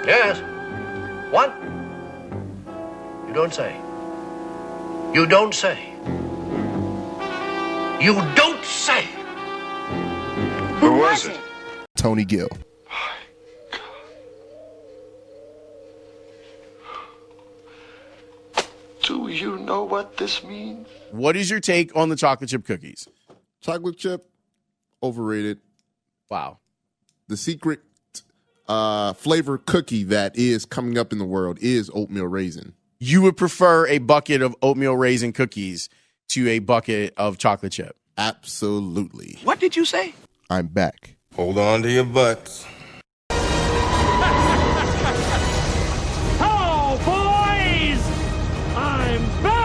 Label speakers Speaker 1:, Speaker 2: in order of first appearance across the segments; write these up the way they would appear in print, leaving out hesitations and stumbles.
Speaker 1: Yes. What? You don't say. You don't say. You don't say.
Speaker 2: Who was it?
Speaker 3: Tony Gill.
Speaker 2: Do you know what this means?
Speaker 4: What is your take on the chocolate chip cookies?
Speaker 3: Chocolate chip, overrated.
Speaker 4: Wow.
Speaker 3: The secret flavor cookie that is coming up in the world is oatmeal raisin.
Speaker 4: You would prefer a bucket of oatmeal raisin cookies to a bucket of chocolate chip?
Speaker 3: Absolutely.
Speaker 1: What did you say?
Speaker 3: I'm back.
Speaker 2: Hold on to your butts.
Speaker 5: Hello, boys! I'm back!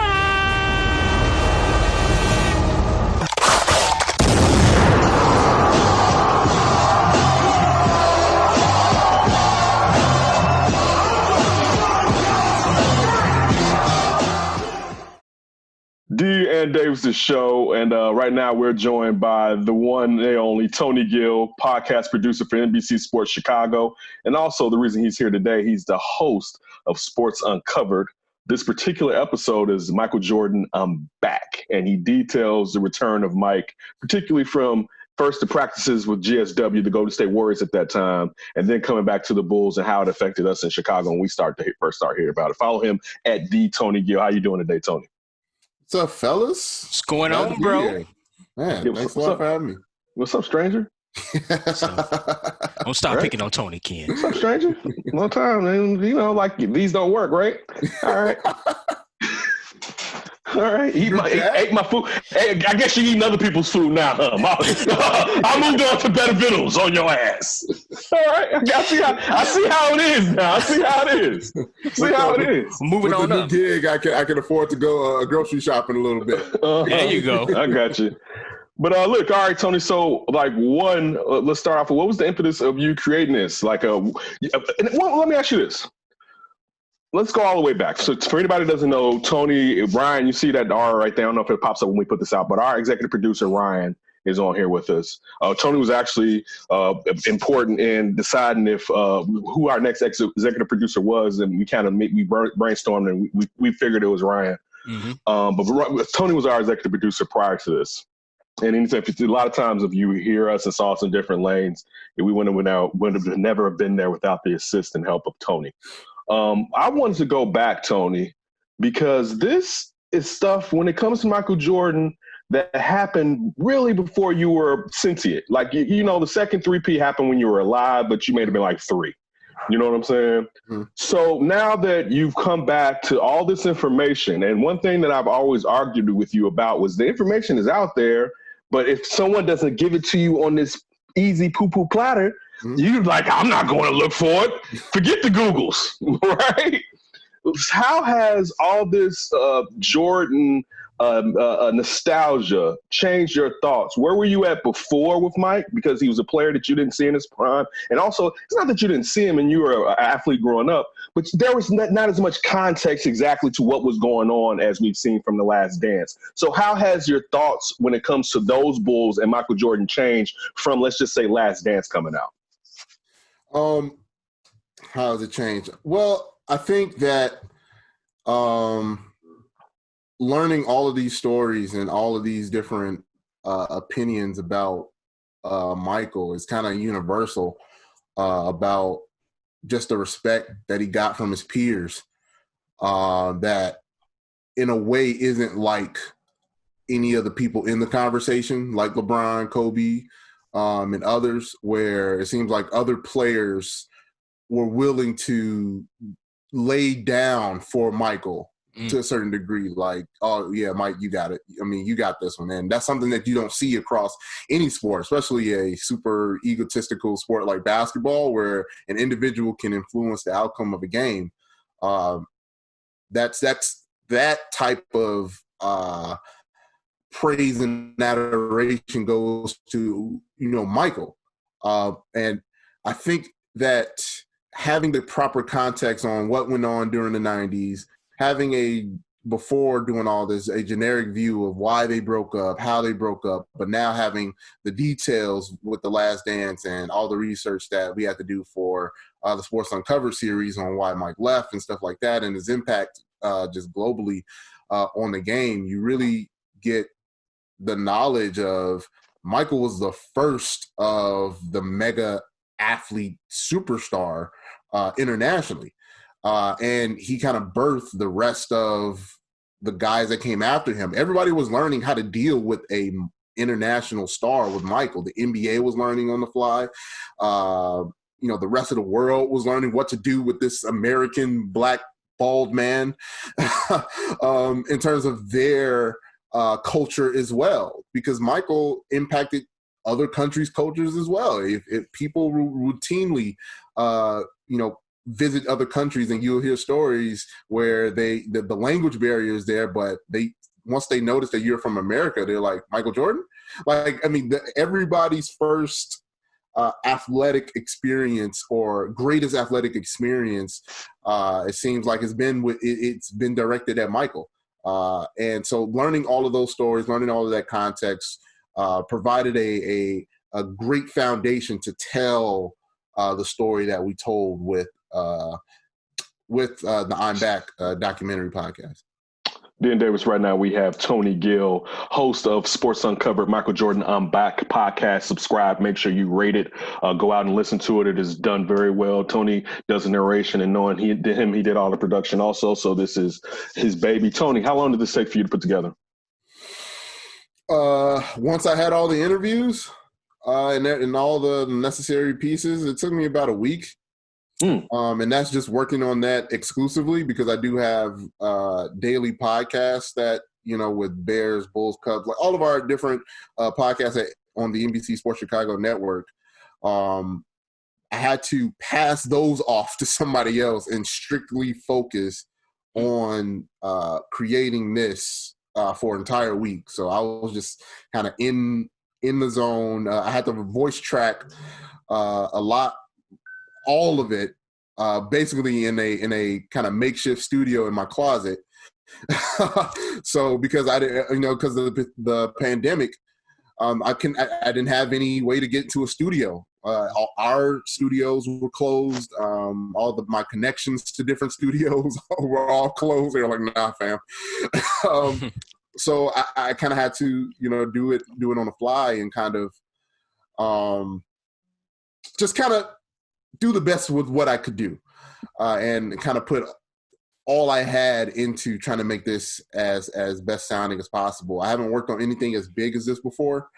Speaker 6: D and Davis' show, and right now we're joined by the one and only Tony Gill, podcast producer for NBC Sports Chicago, and also the reason he's here today, he's the host of Sports Uncovered. This particular episode is Michael Jordan, I'm Back, and he details the return of Mike, particularly from first the practices with GSW, the Golden State Warriors at that time, and then coming back to the Bulls and how it affected us in Chicago when we first start hearing about it. Follow him at the Tony Gill. How you doing today, Tony?
Speaker 3: What's up, fellas?
Speaker 7: What's going on, bro?
Speaker 3: Man, thanks a lot for having me.
Speaker 6: What's up, stranger?
Speaker 7: Don't stop picking on Tony, Ken.
Speaker 6: What's up, stranger? Long time, man. You know, like these don't work, right? All right. All right. Ate my food. Hey, I guess you're eating other people's food now, huh? I moved on to better vittles on your ass. All right. I see how it is now. I see how it is. See how it is.
Speaker 7: Moving on
Speaker 3: the
Speaker 7: up.
Speaker 3: new gig, I can afford to go grocery shopping a little bit.
Speaker 7: There you go.
Speaker 6: I got you. But look, all right, Tony. So, let's start off with what was the impetus of you creating this? Let me ask you this. Let's go all the way back. So for anybody who doesn't know, Tony, Ryan, you see that R right there. I don't know if it pops up when we put this out, but our executive producer, Ryan, is on here with us. Tony was actually important in deciding if who our next executive producer was, and we kind of brainstormed and we figured it was Ryan.
Speaker 7: Mm-hmm.
Speaker 6: But Tony was our executive producer prior to this. And a lot of times if you hear us and saw us in different lanes, we would have never been there without the assist and help of Tony. I wanted to go back, Tony, because this is stuff when it comes to Michael Jordan that happened really before you were sentient. Like, the second 3P happened when you were alive, but you may have been like 3. You know what I'm saying? Mm-hmm. So now that you've come back to all this information, and one thing that I've always argued with you about was the information is out there, but if someone doesn't give it to you on this easy poo-poo platter, you're like, I'm not going to look for it. Forget the Googles, right? How has all this Jordan nostalgia changed your thoughts? Where were you at before with Mike? Because he was a player that you didn't see in his prime. And also, it's not that you didn't see him and you were an athlete growing up, but there was not as much context exactly to what was going on as we've seen from The Last Dance. So how has your thoughts when it comes to those Bulls and Michael Jordan changed from, let's just say, Last Dance coming out?
Speaker 3: How has it changed? Well, I think that learning all of these stories and all of these different opinions about Michael is kind of universal about just the respect that he got from his peers that in a way isn't like any of the people in the conversation, like LeBron, Kobe, and others, where it seems like other players were willing to lay down for Michael to a certain degree. Like, oh, yeah, Mike, you got it. I mean, you got this one. And that's something that you don't see across any sport, especially a super egotistical sport like basketball, where an individual can influence the outcome of a game. That's that type of praise and adoration goes to, Michael. And I think that having the proper context on what went on during the 90s, having a before doing all this, a generic view of why they broke up, how they broke up, but now having the details with The Last Dance and all the research that we had to do for the Sports Uncovered series on why Mike left and stuff like that, and his impact just globally on the game, you really get the knowledge of Michael was the first of the mega athlete superstar internationally. And he kind of birthed the rest of the guys that came after him. Everybody was learning how to deal with a international star with Michael. The NBA was learning on the fly. The rest of the world was learning what to do with this American black bald man in terms of their culture as well, because Michael impacted other countries' cultures as well. If people routinely, visit other countries, and you'll hear stories where the language barrier is there, but once they notice that you're from America, they're like, Michael Jordan? Everybody's first athletic experience or greatest athletic experience, it seems like it's been directed at Michael. And so learning all of those stories, learning all of that context provided a great foundation to tell the story that we told with the I'm Back documentary podcast.
Speaker 6: Dan Davis, right now we have Tony Gill, host of Sports Uncovered, Michael Jordan I'm Back podcast. Subscribe, make sure you rate it, go out and listen to it. It is done very well. Tony does a narration, and knowing he did all the production also. So this is his baby. Tony, how long did this take for you to put together?
Speaker 3: Once I had all the interviews and all the necessary pieces, it took me about a week. And that's just working on that exclusively, because I do have daily podcasts that, with Bears, Bulls, Cubs, like all of our different podcasts on the NBC Sports Chicago network. I had to pass those off to somebody else and strictly focus on creating this for an entire week. So I was just kind of in the zone. I had to voice track a lot, all of it, basically in a kind of makeshift studio in my closet. So because I didn't, because of the pandemic, I didn't have any way to get to a studio. Our studios were closed. All of my connections to different studios were all closed. They were like, nah, fam. So I kind of had to, do it on the fly and kind of just kind of do the best with what I could do, and kind of put all I had into trying to make this as best sounding as possible. I haven't worked on anything as big as this before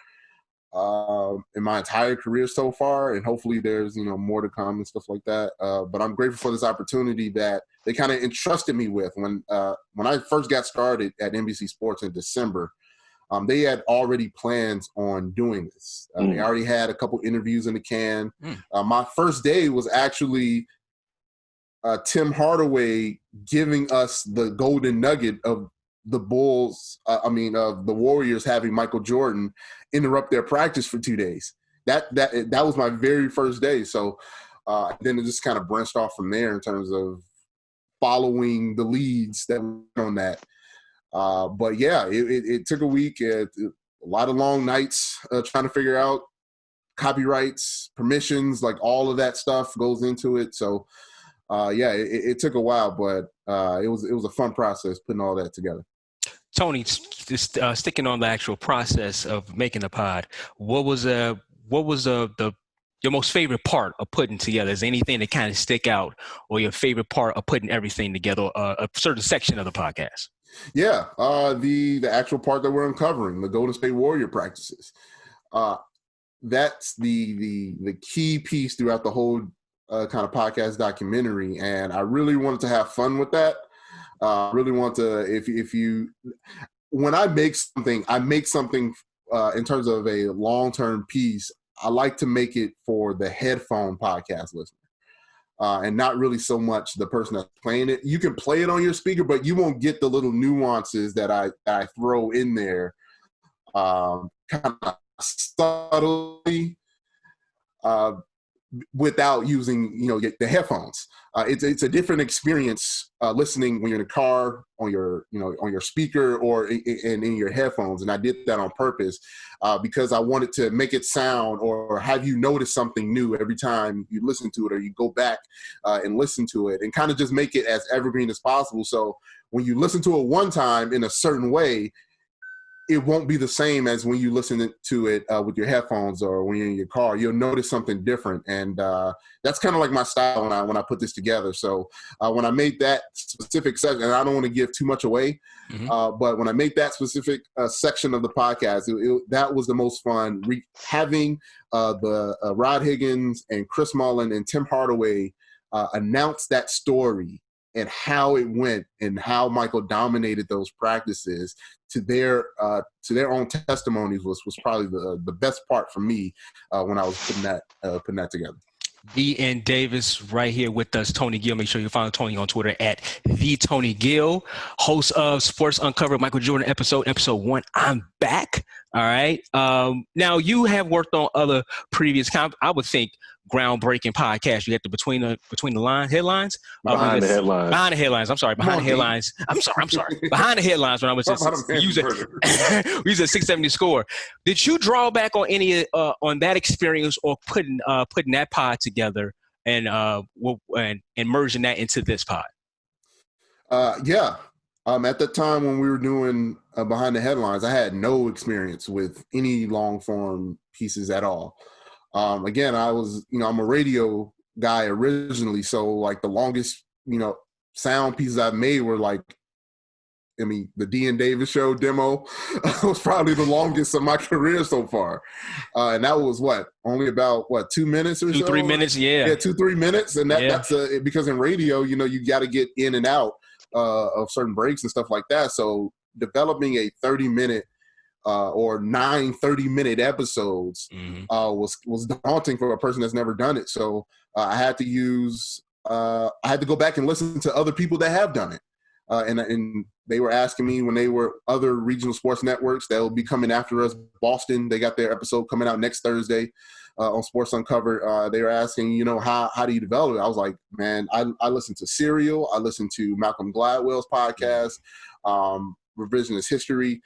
Speaker 3: in my entire career so far, and hopefully there's more to come and stuff like that. But I'm grateful for this opportunity that they kind of entrusted me with when I first got started at NBC Sports in December. They had already plans on doing this. They already had a couple interviews in the can. My first day was actually Tim Hardaway giving us the golden nugget of the Bulls, of the Warriors having Michael Jordan interrupt their practice for 2 days. That was my very first day. So then it just kind of branched off from there in terms of following the leads that were on that. But yeah, it took a week, a lot of long nights trying to figure out copyrights, permissions, like all of that stuff goes into it. So it took a while, but it was a fun process putting all that together.
Speaker 7: Tony, just sticking on the actual process of making the pod, what was your most favorite part of putting together? Is there anything that kind of stick out, or your favorite part of putting everything together, a certain section of the podcast?
Speaker 3: Yeah, the actual part that we're uncovering, the Golden State Warrior practices. That's the key piece throughout the whole kind of podcast documentary, and I really wanted to have fun with that. Really want to, when I make something in terms of a long-term piece, I like to make it for the headphone podcast listener. And not really so much the person that's playing it. You can play it on your speaker, but you won't get the little nuances that I throw in there kind of subtly. without using, the headphones. It's a different experience listening when you're in the car, on your speaker, or in your headphones. And I did that on purpose because I wanted to make it sound or have you notice something new every time you listen to it, or you go back and listen to it, and kind of just make it as evergreen as possible. So when you listen to it one time in a certain way, it won't be the same as when you listen to it with your headphones or when you're in your car. You'll notice something different. And that's kind of like my style when I put this together. So when I made that specific section, and I don't want to give too much away, but when I made that specific section of the podcast, that was the most fun. Having the Rod Higgins and Chris Mullen and Tim Hardaway announce that story and how it went and how Michael dominated those practices to their own testimonies was probably the best part for me when I was putting that together.
Speaker 7: D.N. Davis right here with us, Tony Gill. Make sure you follow Tony on Twitter at @TheTonyGill, host of Sports Uncovered, Michael Jordan episode 1. I'm back. All right. Now you have worked on other previous, I would think, groundbreaking podcasts. You had the between the headlines.
Speaker 6: Behind the headlines.
Speaker 7: Behind the headlines. I'm sorry. Behind the headlines. I'm sorry. Behind the headlines. When I was using 670 Score. Did you draw back on any on that experience, or putting that pod together and merging that into this pod?
Speaker 3: Yeah. At the time when we were doing Behind the Headlines, I had no experience with any long form pieces at all. Again, I was, I'm a radio guy originally. So like the longest, sound pieces I've made were like, the D.N. Davis show demo was probably the longest of my career so far. And that was only about 2 minutes or so?
Speaker 7: 3 minutes. Yeah.
Speaker 3: Yeah. 2-3 minutes. And that's because in radio, you got to get in and out of certain breaks and stuff like that. So developing a 30-minute or 9 30-minute episodes was daunting for a person that's never done it. So I had to go back and listen to other people that have done it. And they were asking me when they were other regional sports networks that will be coming after us. Boston, they got their episode coming out next Thursday on Sports Uncovered. They were asking, how do you develop it? I was like, man, I listen to Serial. I listen to Malcolm Gladwell's podcast, Revisionist History.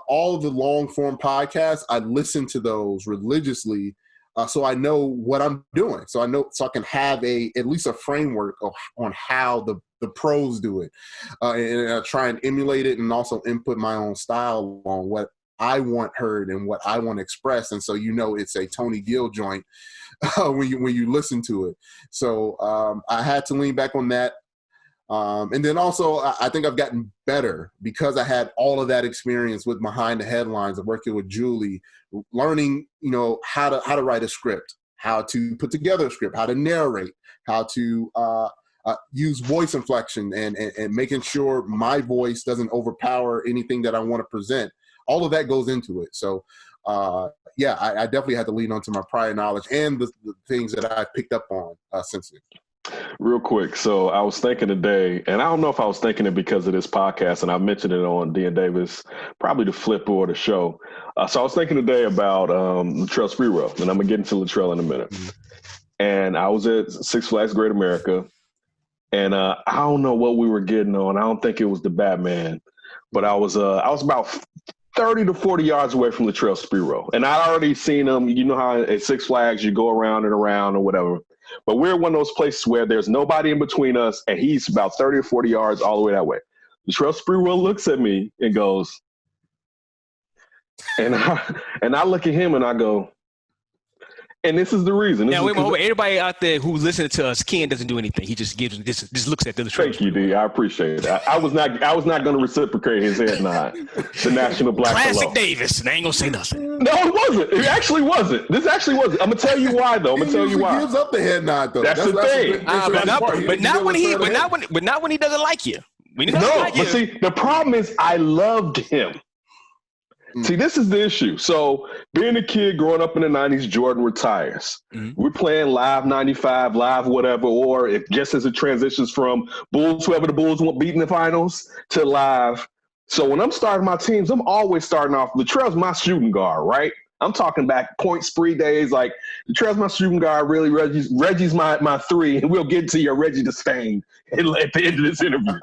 Speaker 3: All of the long form podcasts, I listen to those religiously, so I know what I'm doing. So I can have at least a framework on how the pros do it, and I try and emulate it, and also input my own style on what I want heard and what I want expressed. And so it's a Tony Gill joint when you listen to it. So I had to lean back on that. And then also, I think I've gotten better because I had all of that experience with Behind the Headlines of working with Julie, learning, how to write a script, how to put together a script, how to narrate, how to use voice inflection and making sure my voice doesn't overpower anything that I want to present. All of that goes into it. So, I definitely had to lean onto my prior knowledge and the things that I've picked up on since then.
Speaker 6: Real quick. So I was thinking today, and I don't know if I was thinking it because of this podcast, and I mentioned it on D.N. Davis, probably the flip or the show. So I was thinking today about Latrell Sprewell, and I'm going to get into Latrell in a minute. And I was at Six Flags Great America, and I don't know what we were getting on. I don't think it was the Batman, but I was about 30 to 40 yards away from Latrell Sprewell. And I'd already seen him. You know how at Six Flags you go around and around or whatever. But we're one of those places where there's nobody in between us, and he's about 30 or 40 yards all the way that way. Latrell Sprewell looks at me and goes, and I look at him and I go, and this is the reason.
Speaker 7: Now, wait, everybody out there who's listening to us, Ken doesn't do anything. He just looks at the Latrell.
Speaker 6: Thank you, D. I appreciate it. I was not going to reciprocate his head nod. The National Black
Speaker 7: Classic
Speaker 6: Hello.
Speaker 7: Davis. And I ain't gonna say nothing.
Speaker 6: No, it wasn't. It actually wasn't. This actually wasn't. I'm gonna tell you why, though. I'm gonna tell you why.
Speaker 3: He gives up the head nod, though.
Speaker 6: That's the thing.
Speaker 7: But not when he doesn't like you.
Speaker 6: But see, the problem is I loved him. See, this is the issue. So being a kid growing up in the 90s, Jordan retires. We're playing live 95, live whatever, or if just as it transitions from Bulls, whoever the Bulls want beating the finals, to live. So when I'm starting my teams, I'm always starting off. Latrell's my shooting guard, right? I'm talking back point spree days. Like, Latrell's my shooting guard. Really, Reggie's my three, and we'll get to your Reggie disdain at the end of this interview.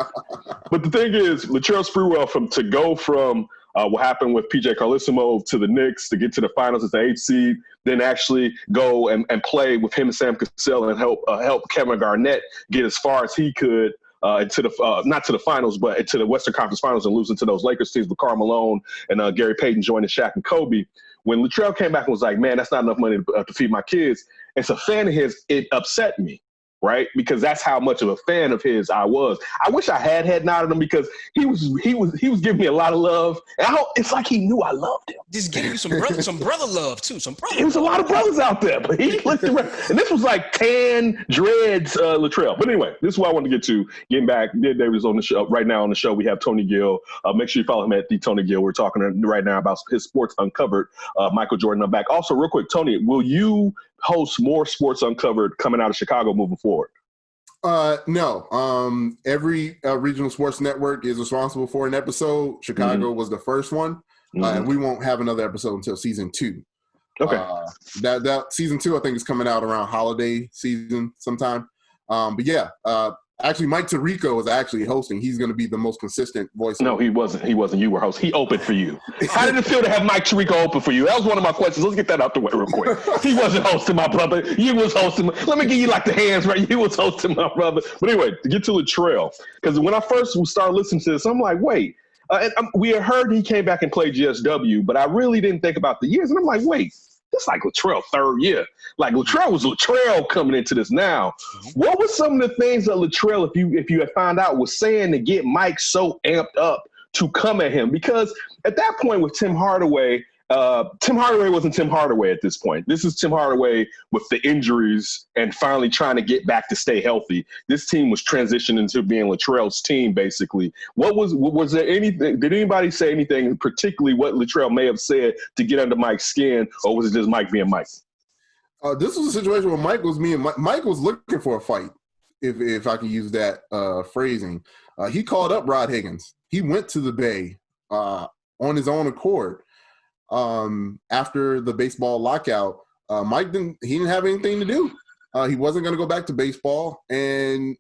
Speaker 6: But the thing is, Latrell Sprewell to go from what happened with PJ Carlesimo to the Knicks to get to the finals as the 8th seed, then actually go and play with him and Sam Cassell and help Kevin Garnett get as far as he could into the not to the finals, but into the Western Conference Finals and losing to those Lakers teams with Karl Malone and Gary Payton joining Shaq and Kobe. When Latrell came back and was like, man, that's not enough money to feed my kids, as a fan of his, it upset me, right? Because that's how much of a fan of his I was. I wish I had nodded him because he was giving me a lot of love. And it's like he knew I loved him.
Speaker 7: Just giving you some brother love too.
Speaker 6: There was a lot of brothers out there, but he looked around. And this was like tan dreads Latrell. But anyway, this is what I wanted to get to. Getting back, David is on the show right now. On the show, we have Tony Gill. Make sure you follow him at the Tony Gill. We're talking right now about his Sports Uncovered. Michael Jordan, I'm back. Also, real quick, Tony, will you host more Sports Uncovered coming out of Chicago moving forward?
Speaker 3: No. Every regional sports network is responsible for an episode. Chicago was the first one, and we won't have another episode until season 2.
Speaker 6: Okay.
Speaker 3: That season 2, I think, is coming out around holiday season sometime. But yeah, actually, Mike Tirico is actually hosting. He's going to be the most consistent voice.
Speaker 6: No, he wasn't. You were host. He opened for you. How did it feel to have Mike Tirico open for you? That was one of my questions. Let's get that out the way real quick. He wasn't hosting, my brother. You was hosting. Let me give you like the hands right. You was hosting, my brother. But anyway, to get to Latrell, because when I first started listening to this, I'm like, wait. We had heard he came back and played GSW, but I really didn't think about the years. And I'm like, wait. It's like Latrell third year. Like Latrell was Latrell coming into this now. What were some of the things that Latrell, if you had found out, was saying to get Mike so amped up to come at him? Because at that point with Tim Hardaway wasn't Tim Hardaway at this point. This is Tim Hardaway with the injuries and finally trying to get back to stay healthy. This team was transitioning into being Latrell's team, basically. Was there anything? Did anybody say anything, particularly what Latrell may have said to get under Mike's skin, or was it just Mike being Mike?
Speaker 3: This was a situation where Mike was looking for a fight, if I can use that phrasing. He called up Rod Higgins. He went to the Bay on his own accord. After the baseball lockout, Mike didn't have anything to do. He wasn't going to go back to baseball. And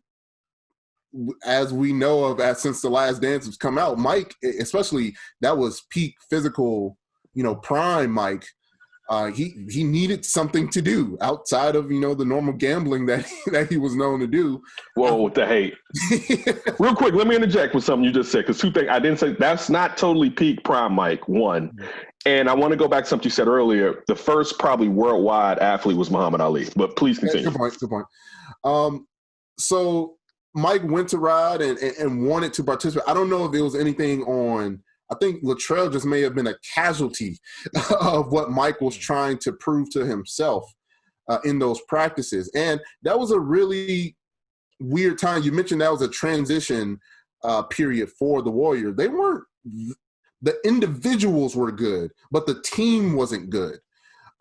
Speaker 3: as we know of, since The Last Dance has come out, Mike, especially that was peak physical, prime Mike. He needed something to do outside of, the normal gambling that he was known to do.
Speaker 6: Whoa, with the hate. Real quick, let me interject with something you just said, because 2 things I didn't say. That's not totally peak prime Mike, one. And I want to go back to something you said earlier. The first probably worldwide athlete was Muhammad Ali, but please continue.
Speaker 3: Good point. So Mike went to Rod and wanted to participate. I don't know if there was anything on. I think Latrell just may have been a casualty of what Mike was trying to prove to himself in those practices. And that was a really weird time. You mentioned that was a transition period for the Warriors. They weren't – the individuals were good, but the team wasn't good.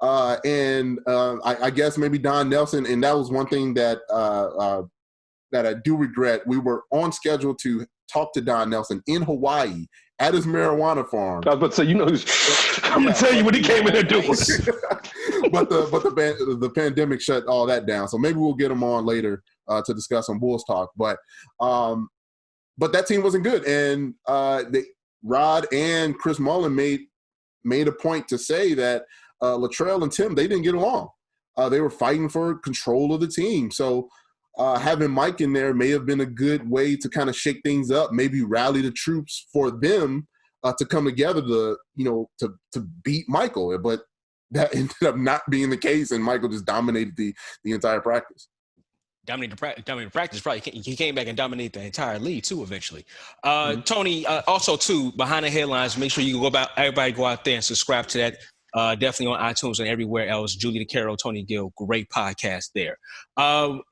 Speaker 3: I guess maybe Don Nelson, and that was one thing that I do regret. We were on schedule to talk to Don Nelson in Hawaii at his marijuana farm.
Speaker 6: I was about to say, I'm going to tell you what he came in there doing.
Speaker 3: but the pandemic shut all that down. So maybe we'll get him on later to discuss some Bulls talk. But that team wasn't good. And Rod and Chris Mullin made a point to say that Latrell and Tim, they didn't get along. They were fighting for control of the team. So having Mike in there may have been a good way to kind of shake things up, maybe rally the troops for them to come together to beat Michael. But that ended up not being the case, and Michael just dominated the entire practice.
Speaker 7: Dominated the practice. Probably he came back and dominated the entire league too. Eventually, Tony. Also, too, behind the headlines. Make sure you everybody go out there and subscribe to that. Definitely on iTunes and everywhere else. Julie DeCaro, Tony Gill, great podcast there.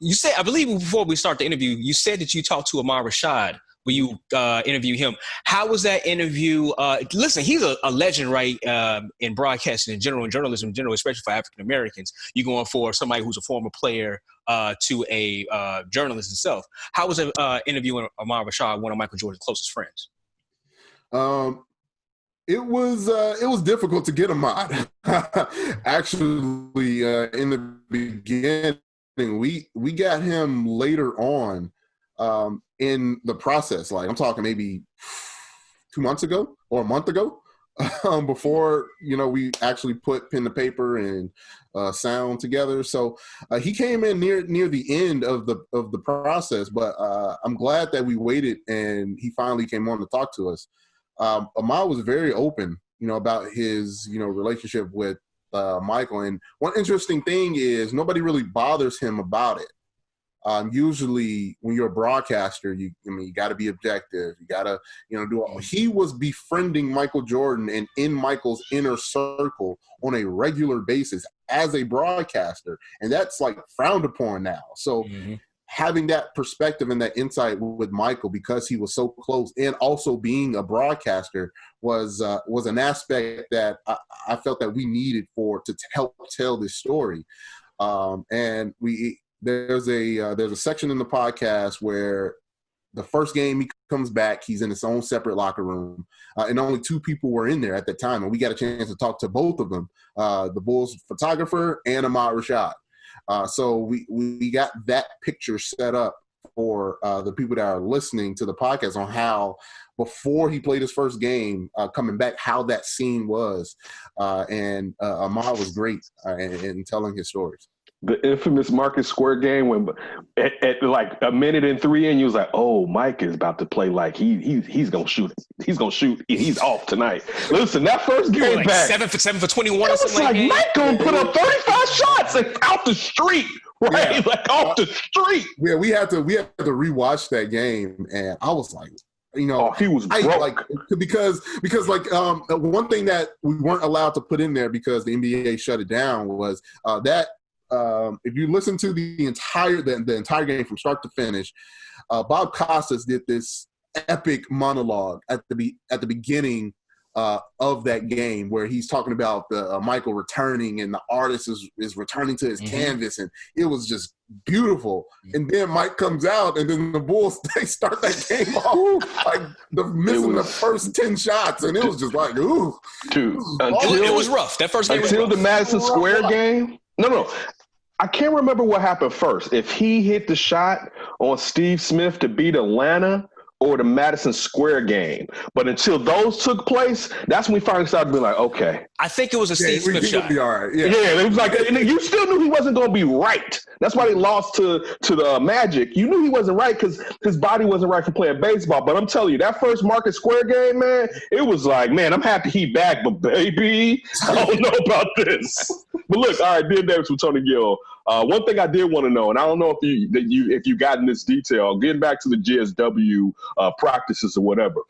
Speaker 7: You said, I believe before we start the interview, you said that you talked to Ahmad Rashad when you interviewed him. How was that interview? Listen, he's a legend, right, in broadcasting in general, in journalism in general, especially for African Americans. You're going for somebody who's a former player to a journalist himself. How was interviewing Ahmad Rashad, one of Michael Jordan's closest friends?
Speaker 3: It was difficult to get a mod. Actually, in the beginning, we got him later on in the process. Like I'm talking maybe 2 months ago or a month ago, before we actually put pen to paper and sound together. So he came in near the end of the process, but I'm glad that we waited and he finally came on to talk to us. Ahmad was very open, about his, relationship with Michael. And one interesting thing is nobody really bothers him about it. Usually when you're a broadcaster, you got to be objective. You got to, do all. He was befriending Michael Jordan and in Michael's inner circle on a regular basis as a broadcaster. And that's like frowned upon now. So having that perspective and that insight with Michael, because he was so close and also being a broadcaster was an aspect that I felt that we needed to help tell this story. And there's a section in the podcast where the first game he comes back, he's in his own separate locker room, and only 2 people were in there at the time. And we got a chance to talk to both of them, the Bulls photographer and Ahmad Rashad. So we got that picture set up for the people that are listening to the podcast on how, before he played his first game, coming back, how that scene was. And Ahmad was great in telling his stories.
Speaker 6: The infamous Market Square game when at like a minute and 3 in, you was like, oh, Mike is about to play like he's gonna shoot. He's gonna shoot. He's off tonight. Listen, that first game
Speaker 7: like
Speaker 6: back,
Speaker 7: 7 for 21 or
Speaker 6: it was
Speaker 7: something
Speaker 6: like
Speaker 7: that.
Speaker 6: Mike gonna put up 35 shots and out the street, right?
Speaker 3: Yeah.
Speaker 6: Like off the street.
Speaker 3: Yeah, we had to rewatch that game, and I was like, he was broke. Because one thing that we weren't allowed to put in there because the NBA shut it down was that. If you listen to the entire game from start to finish, Bob Costas did this epic monologue at the beginning of that game where he's talking about the Michael returning and the artist is returning to his canvas, and it was just beautiful. And then Mike comes out, and then the Bulls they start that game off like missing the first 10 shots, and it was just like, ooh,
Speaker 6: dude.
Speaker 7: It was rough. That first game was rough.
Speaker 6: Until the Madison Square game. No. I can't remember what happened first. If he hit the shot on Steve Smith to beat Atlanta or the Madison Square game. But until those took place, that's when we finally started being like, okay.
Speaker 7: I think it was a Steve Smith shot.
Speaker 3: Be all right. Yeah,
Speaker 6: it was like, and you still knew he wasn't going to be right. That's why they lost to the Magic. You knew he wasn't right because his body wasn't right for playing baseball. But I'm telling you, that first Market Square game, man, it was like, man, I'm happy he back, but baby, I don't know about this. But look, all right, Ben Davis with Tony Gill. One thing I did want to know, and I don't know if you got in this detail, getting back to the GSW practices or whatever.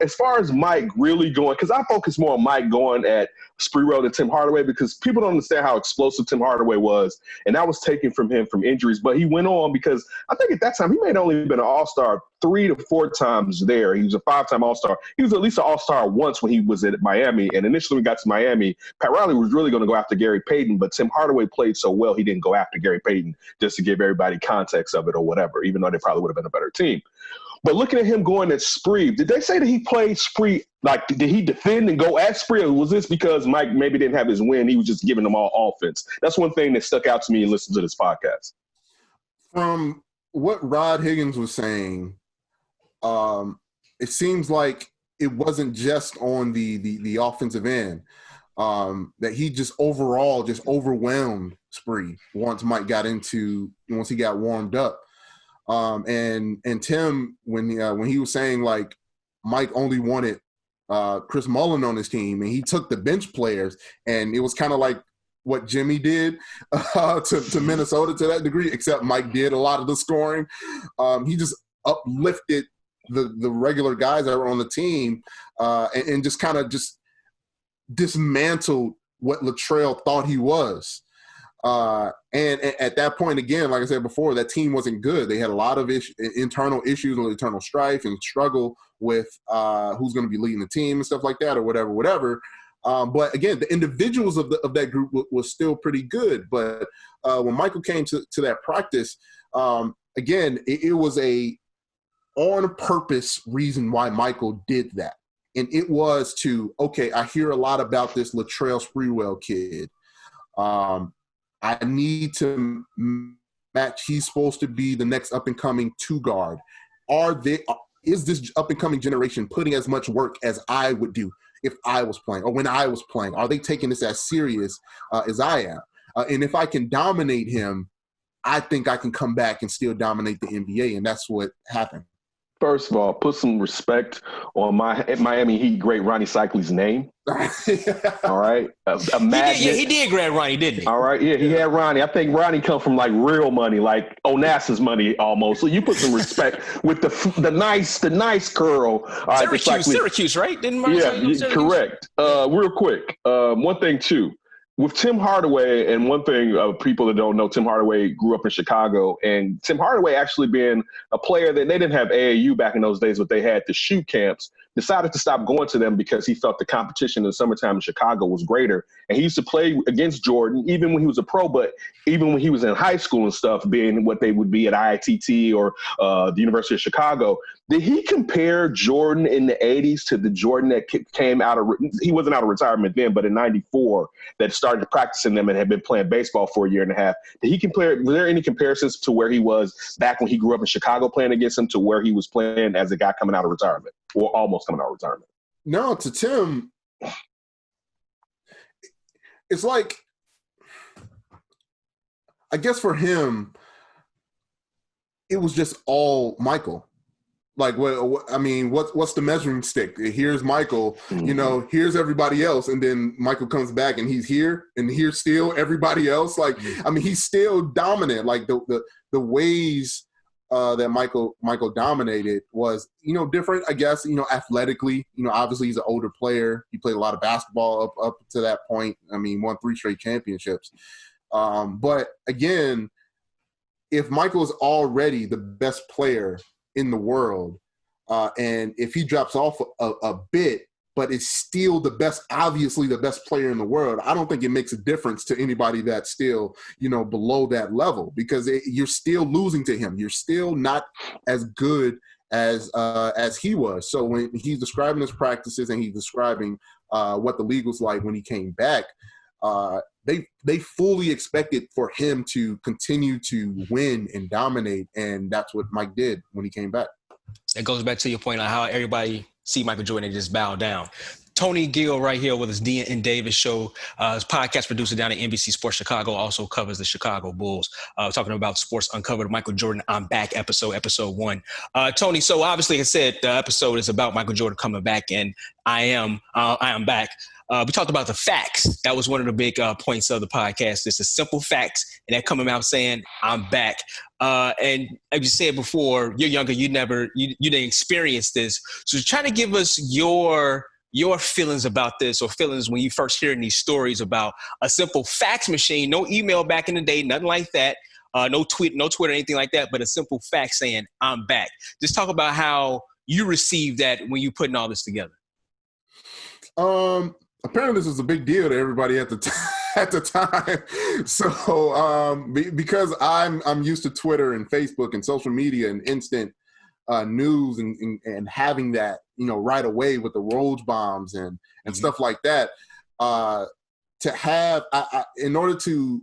Speaker 6: As far as Mike really going, because I focus more on Mike going at Spree Road and Tim Hardaway because people don't understand how explosive Tim Hardaway was, and that was taken from him from injuries. But he went on because I think at that time he may have only been an All-Star 3 to 4 times there. He was a 5-time All-Star. He was at least an All-Star once when he was at Miami. And initially when we got to Miami, Pat Riley was really going to go after Gary Payton, but Tim Hardaway played so well he didn't go after Gary Payton just to give everybody context of it or whatever, even though they probably would have been a better team. But looking at him going at Spree, did they say that he played Spree? Like, did he defend and go at Spree? Or was this because Mike maybe didn't have his win? He was just giving them all offense. That's one thing that stuck out to me and listening to this podcast.
Speaker 3: From what Rod Higgins was saying, it seems like it wasn't just on the offensive end. That he just overall just overwhelmed Spree once he got warmed up. And Tim, when he was saying like Mike only wanted Chris Mullin on his team, and he took the bench players, and it was kind of like what Jimmy did to Minnesota to that degree, except Mike did a lot of the scoring. He just uplifted the regular guys that were on the team and just kind of just dismantled what Latrell thought he was. And at that point, again, like I said before, that team wasn't good. They had a lot of internal issues and internal strife and struggle with who's going to be leading the team and stuff like that or whatever. But again, the individuals of that group was still pretty good. But when Michael came to that practice, again, it was a on-purpose reason why Michael did that. And it was to, okay, I hear a lot about this Latrell Sprewell kid. I need to match. He's supposed to be the next up-and-coming two-guard. Is this up-and-coming generation putting as much work as I would do if I was playing or when I was playing? Are they taking this as serious as I am? And if I can dominate him, I think I can come back and still dominate the NBA, and that's what happened.
Speaker 6: First of all, put some respect on my Miami Heat great Ronnie Cycli's name. All right,
Speaker 7: he did grab Ronnie, didn't he?
Speaker 6: All right, yeah, he had Ronnie. I think Ronnie come from like real money, like Onassis money almost. So you put some respect with the nice girl.
Speaker 7: Syracuse, right? Didn't Ronnie
Speaker 6: correct. Real quick, one thing too. With Tim Hardaway, and one thing people that don't know, Tim Hardaway grew up in Chicago, and Tim Hardaway actually being a player that they didn't have AAU back in those days, but they had the shoe camps, decided to stop going to them because he felt the competition in the summertime in Chicago was greater. And he used to play against Jordan, even when he was a pro, but even when he was in high school and stuff, being what they would be at IITT or the University of Chicago. Did he compare Jordan in the 80s to the Jordan that came out of – he wasn't out of retirement then, but in 94 that started practicing them and had been playing baseball for a year and a half. Did he compare – were there any comparisons to where he was back when he grew up in Chicago playing against him to where he was playing as a guy coming out of retirement or almost coming out of retirement?
Speaker 3: No, to Tim, it's like – I guess for him, it was just all Michael. Like, what's the measuring stick? Here's Michael, here's everybody else. And then Michael comes back and he's here and here's still everybody else. Like, he's still dominant. Like the ways that Michael dominated was, different, I guess, athletically, obviously he's an older player. He played a lot of basketball up to that point. Won 3 straight championships. But again, if Michael is already the best player in the world, and if he drops off a bit, but is still obviously the best player in the world, I don't think it makes a difference to anybody that's still, below that level, because you're still losing to him. You're still not as good as he was. So when he's describing his practices and he's describing what the league was like when he came back, they fully expected for him to continue to win and dominate, and that's what Mike did when he came back.
Speaker 7: It goes back to your point on how everybody see Michael Jordan and just bow down. Tony Gill right here with his D and Davis show. His podcast producer down at NBC Sports Chicago, also covers the Chicago Bulls. Talking about Sports Uncovered, Michael Jordan, I'm Back episode 1. Tony, so obviously I said the episode is about Michael Jordan coming back, and I am back. We talked about the facts. That was one of the big points of the podcast. It's the simple facts, and that coming out saying, I'm back. And as you said before, you're younger. You didn't experience this. So try to give us your feelings about this, or feelings when you first hearing these stories about a simple fax machine, no email back in the day, nothing like that. No Twitter, anything like that, but a simple fax saying, I'm back. Just talk about how you received that when you putting all this together.
Speaker 3: Apparently this was a big deal to everybody at the time. So because I'm used to Twitter and Facebook and social media and instant news and having that, right away with the Rhodes bombs and stuff like that, to have, in order to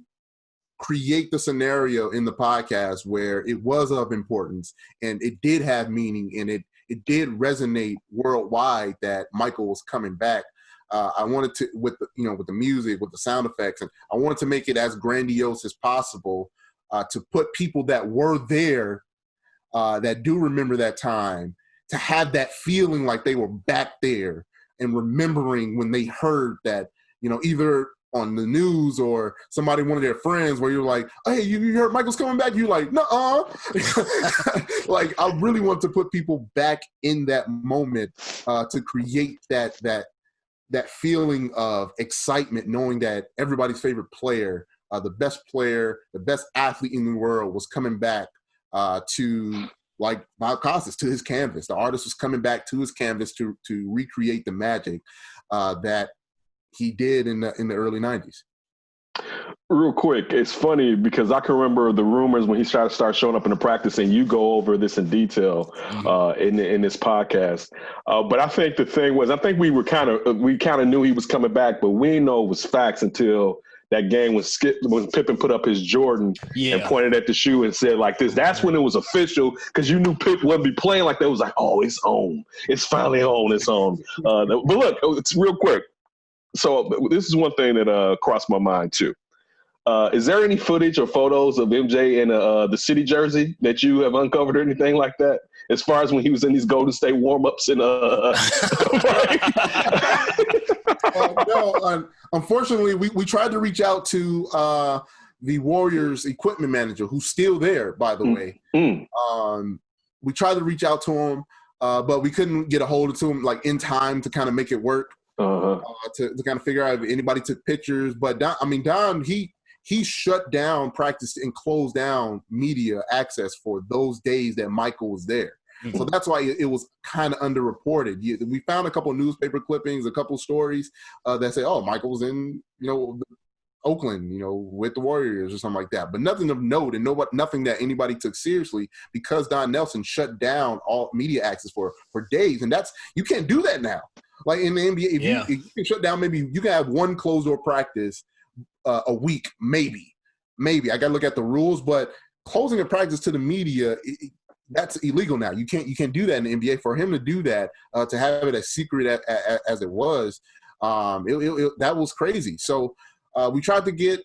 Speaker 3: create the scenario in the podcast where it was of importance and it did have meaning and it did resonate worldwide that Michael was coming back. I wanted to, with the music, with the sound effects, and I wanted to make it as grandiose as possible to put people that were there, that do remember that time, to have that feeling like they were back there and remembering when they heard that, either on the news or somebody, one of their friends, where you're like, hey, you heard Michael's coming back? You're like, nuh-uh. Like, I really want to put people back in that moment to create that feeling of excitement, knowing that everybody's favorite player, the best athlete in the world, was coming back to, like Bob Costas, to his canvas. The artist was coming back to his canvas to recreate the magic that he did in the early 90s.
Speaker 6: Real quick, it's funny because I can remember the rumors when he tried to start showing up in the practice, and you go over this in detail in this podcast. But I think the thing was, I think we kind of knew he was coming back, but we didn't know it was facts until that game when Pippen put up his Jordan and pointed at the shoe and said like this. That's when it was official because you knew Pippen wouldn't be playing like that. It was like, oh, it's on. It's finally on. It's on. But look, it's real quick. So this is one thing that crossed my mind too. Is there any footage or photos of MJ in the city jersey that you have uncovered or anything like that? As far as when he was in these Golden State warm-ups and
Speaker 3: no, unfortunately, we tried to reach out to the Warriors equipment manager, who's still there, by the way. We tried to reach out to him, but we couldn't get a hold of him like in time to kind of make it work. To kind of figure out if anybody took pictures. But Don, he shut down practice and closed down media access for those days that Michael was there. So that's why it was kind of underreported. We found a couple of newspaper clippings, a couple of stories that say, "Oh, Michael was in, Oakland, with the Warriors or something like that." But nothing of note and nothing that anybody took seriously because Don Nelson shut down all media access for days, and you can't do that now. Like in the NBA, if you can shut down, maybe you can have one closed door practice a week, maybe. I got to look at the rules, but closing a practice to the media, that's illegal now. You can't do that in the NBA. For him to do that, to have it as secret as it was, that was crazy. So we tried to get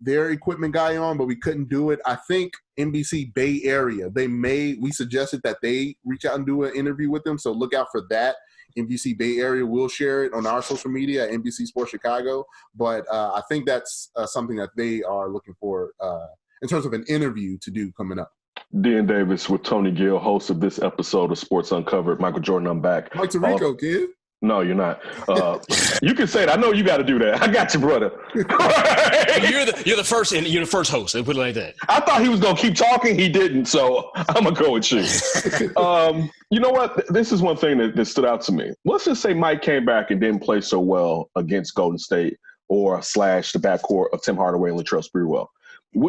Speaker 3: their equipment guy on, but we couldn't do it. I think NBC Bay Area, we suggested that they reach out and do an interview with them. So look out for that. NBC Bay Area will share it on our social media at NBC Sports Chicago. But I think that's something that they are looking for in terms of an interview to do coming up.
Speaker 6: Dan Davis with Tony Gill, host of this episode of Sports Uncovered. Michael Jordan, I'm back.
Speaker 3: Mike Tirico, kid.
Speaker 6: No, you're not. You can say it. I know you got to do that. I got you, brother.
Speaker 7: You're the first, and you're the first host. They put it like that.
Speaker 6: I thought he was gonna keep talking. He didn't, so I'm gonna go with you. You know what? This is one thing that stood out to me. Let's just say Mike came back and didn't play so well against Golden State or / the backcourt of Tim Hardaway and Latrell Sprewell.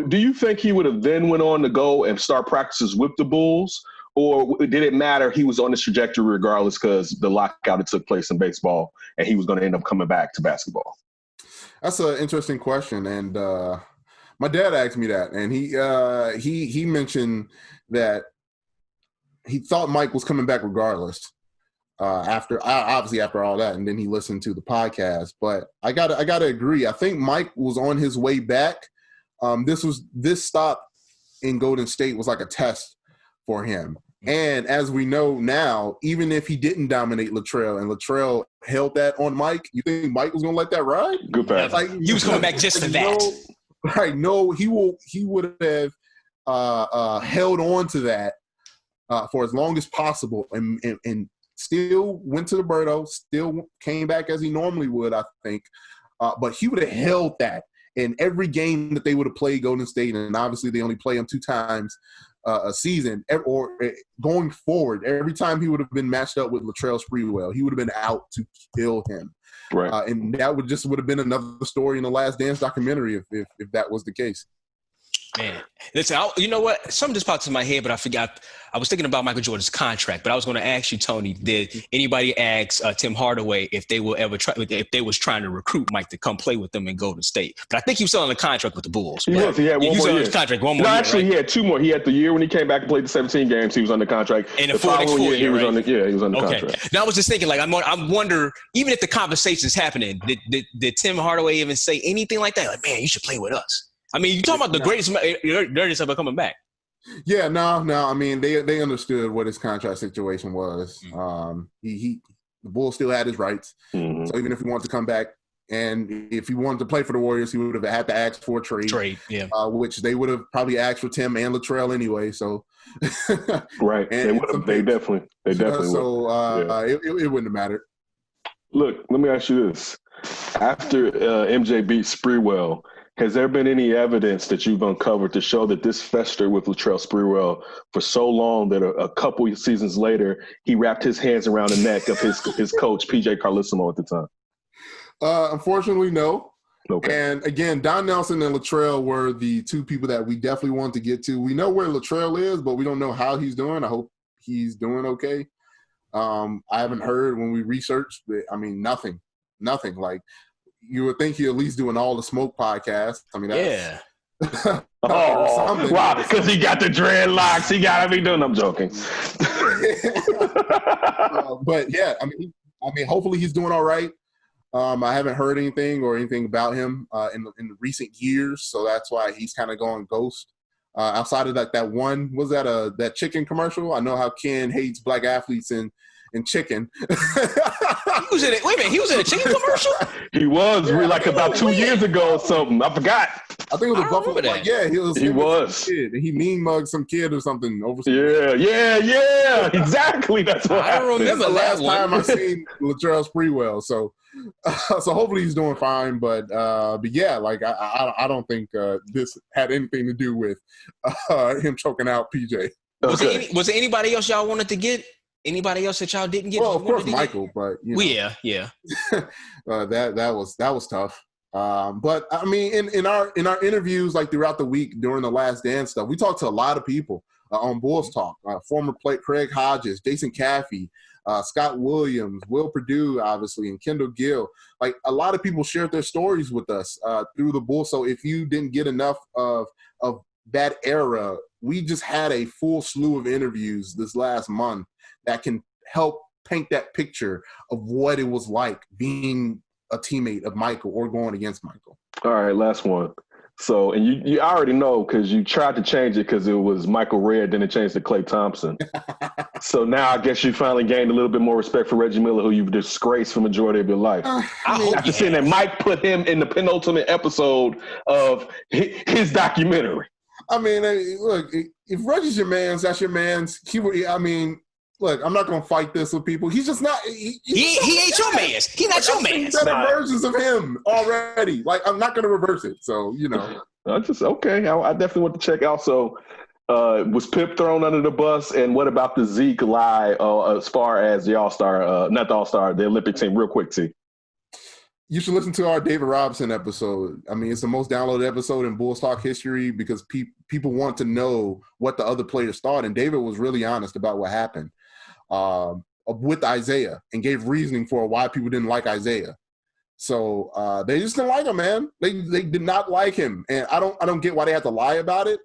Speaker 6: Do you think he would have then went on to go and start practices with the Bulls? Or did it matter? He was on this trajectory regardless because the lockout that took place in baseball and he was going to end up coming back to basketball?
Speaker 3: That's an interesting question. And my dad asked me that. And he mentioned that he thought Mike was coming back regardless after all that. And then he listened to the podcast. But I gotta agree. I think Mike was on his way back. This stop in Golden State was like a test for him. And as we know now, even if he didn't dominate Latrell and Latrell held that on Mike, you think Mike was going to let that ride?
Speaker 6: Good pass.
Speaker 7: Like, he was coming back just for that.
Speaker 3: Right. No, he would have held on to that for as long as possible and still went to the Berto, still came back as he normally would, I think. But he would have held that in every game that they would have played Golden State. And obviously they only play them 2 times a season, or going forward, every time he would have been matched up with Latrell Sprewell, he would have been out to kill him.
Speaker 6: Right.
Speaker 3: And that would have been another story in the Last Dance documentary if that was the case.
Speaker 7: Man, listen, you know what? Something just popped in my head, but I forgot. I was thinking about Michael Jordan's contract, but I was going to ask you, Tony, did anybody ask Tim Hardaway if they will ever if they was trying to recruit Mike to come play with them in Golden State? But I think he was still on the contract with the Bulls.
Speaker 6: He had one more year.
Speaker 7: Contract one more
Speaker 6: no,
Speaker 7: year,
Speaker 6: actually,
Speaker 7: right?
Speaker 6: He had 2 more. He had the year when he came back and played the 17 games. He was under contract.
Speaker 7: And the following year,
Speaker 6: he was
Speaker 7: right?
Speaker 6: He was under contract.
Speaker 7: Now I was just thinking, like, I wonder, even if the conversation is happening, did Tim Hardaway even say anything like that? Like, man, you should play with us. I mean, you're talking about the greatest ever coming back.
Speaker 3: Yeah, no. I mean, they understood what his contract situation was. The Bulls still had his rights. Mm-hmm. So even if he wanted to come back and if he wanted to play for the Warriors, he would have had to ask for a trade. Yeah. Which they would have probably asked for Tim and Latrell anyway. So
Speaker 6: right. They definitely would.
Speaker 3: So it wouldn't have mattered.
Speaker 6: Look, let me ask you this. After MJ beat Sprewell, has there been any evidence that you've uncovered to show that this festered with Latrell Sprewell for so long that a couple seasons later, he wrapped his hands around the neck of his coach, PJ Carlissimo, at the time?
Speaker 3: Unfortunately, no.
Speaker 6: Okay.
Speaker 3: And again, Don Nelson and Latrell were the two people that we definitely want to get to. We know where Latrell is, but we don't know how he's doing. I hope he's doing okay. I haven't heard when we researched, but I mean, nothing. Like, you would think he'd at least doing all the smoke podcasts. I mean, that's,
Speaker 6: oh, wow, because he got the dreadlocks. He got to be doing. I'm joking.
Speaker 3: But yeah, I mean, hopefully he's doing all right. I haven't heard anything about him in the recent years, so that's why he's kind of going ghost. Outside of that one, was that chicken commercial? I know how Ken hates black athletes and chicken.
Speaker 7: He was in it. Wait a minute, he was in a chicken commercial?
Speaker 6: He was like about 2 years ago or something. I forgot.
Speaker 3: I think it was a Buffalo.
Speaker 7: That.
Speaker 3: Yeah, he was. Kid. He mean mugged some kid or something over.
Speaker 6: Yeah, exactly. That's what
Speaker 7: I don't remember
Speaker 3: the
Speaker 7: that
Speaker 3: last
Speaker 7: one.
Speaker 3: time I seen Latrell Sprewell. So hopefully he's doing fine. But yeah, like I don't think this had anything to do with him choking out PJ.
Speaker 6: Okay.
Speaker 7: Was there anybody else y'all wanted to get? Anybody else that y'all didn't get?
Speaker 3: Well, of course, Michael, but you know,
Speaker 7: yeah.
Speaker 3: that was tough. But I mean, in our interviews, like throughout the week during the Last Dance stuff, we talked to a lot of people on Bulls Talk. Former player Craig Hodges, Jason Caffey, Scott Williams, Will Perdue, obviously, and Kendall Gill. Like, a lot of people shared their stories with us through the Bulls. So if you didn't get enough of that era, we just had a full slew of interviews this last month that can help paint that picture of what it was like being a teammate of Michael or going against Michael.
Speaker 6: All right, last one. So, and you already know because you tried to change it because it was Michael Redd, then it changed to Klay Thompson. So now I guess you finally gained a little bit more respect for Reggie Miller, who you've disgraced for the majority of your life. After seeing that Mike put him in the penultimate episode of his documentary.
Speaker 3: I mean, look, if Reggie's your man's, that's your man's. Look, I'm not going to fight this with people. He's just not. He
Speaker 7: ain't your man's. He's not your man's.
Speaker 3: Better versions of him already. Like, I'm not going to reverse it. So, you know.
Speaker 6: Okay. I definitely want to check out. So, was Pip thrown under the bus? And what about the Zeke lie as far as the All-Star, not the All-Star, the Olympic team? Real quick, T.
Speaker 3: You should listen to our David Robinson episode. I mean, it's the most downloaded episode in Bulls Talk history because people want to know what the other players thought. And David was really honest about what happened. With Isaiah and gave reasoning for why people didn't like Isaiah. So they just didn't like him, man. They did not like him. And I don't get why they had to lie about it.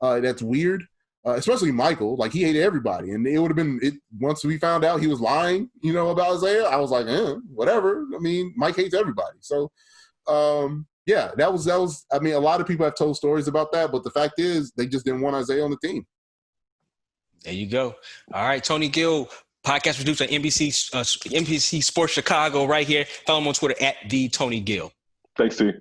Speaker 3: That's weird. Especially Michael. Like, he hated everybody. And it would have been once we found out he was lying, about Isaiah, I was like, whatever. I mean, Mike hates everybody. So yeah, that was I mean, a lot of people have told stories about that, but the fact is they just didn't want Isaiah on the team.
Speaker 7: There you go. All right, Tony Gill, podcast producer at NBC Sports Chicago right here. Follow him on Twitter at @TheTonyGill.
Speaker 6: Thanks, T.